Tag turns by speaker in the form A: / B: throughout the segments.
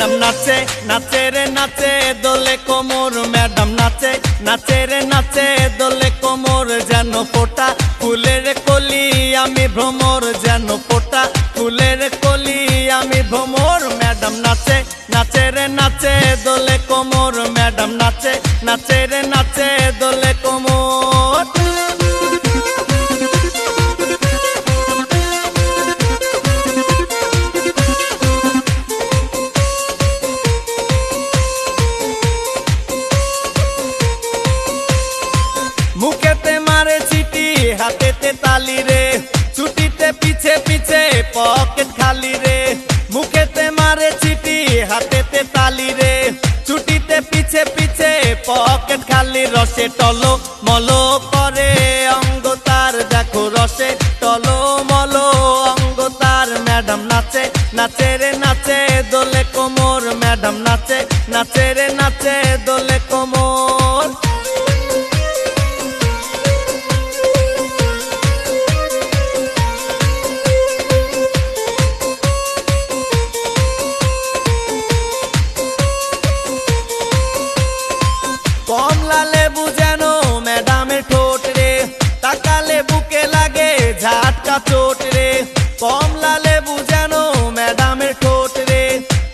A: madam নাচে নাচে রে নাচে দোলে কোমর ম্যাডাম নাচে নাচে রে নাচে দোলে কোমর যেন ফোটা ফুলের কলি আমি ভ্রমর যেন ফোটা ফুলের কলি আমি ভ্রমর ম্যাডাম নাচে নাচে রে নাচে দোলে কোমর ম্যাডাম নাচে নাচে রে নাচে দোলে কোমর মুখেতে মারে চিঠি হাতেতে তালি রে ছুটিতে পিছে পিছে পকেট খালি রে মুখেতে মারে চিঠি হাতেতে তালি রে ছুটিতে পিছে পিছে পকেট খালি রসে টলো মলো করে অঙ্গ তার দেখো রসে টলো মলো অঙ্গ তার ম্যাডাম নাচে নাচে রে নাচে দোলে কোমর ম্যাডাম নাচে নাচে রে নাচে দোলে কোমর কমলা লেবু যেন ম্যাডামের ঠোঁট রে তাকালে বুকে লাগে ঝাটকা চোট রে কমলা লেবু যেন ম্যাডামের ঠোঁট রে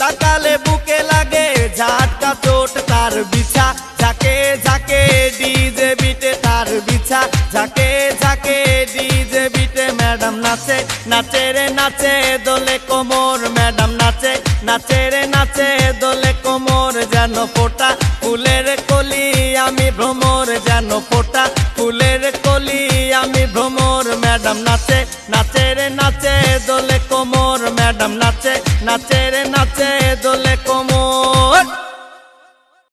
A: তাকালে বুকে লাগে ঝাটকা চোট তার বিছা ঝাঁকে ঝাঁকে ডিজে বিটে তার বিছা ঝাঁকে ঝাঁকে ডিজে বিটে ম্যাডাম নাচে নাচে রে নাচে দোলে কোমর ম্যাডাম নাচে নাচে রে নাচে দোলে কোমর যেন ফোটা ফুলের কলি আমি ভ্রমর যেন ফোটা ফুলের কলি আমি ভ্রমর ম্যাডাম নাচে নাচে রে নাচে দোলে কোমর ম্যাডাম নাচে নাচে রে নাচে দোলে কোমর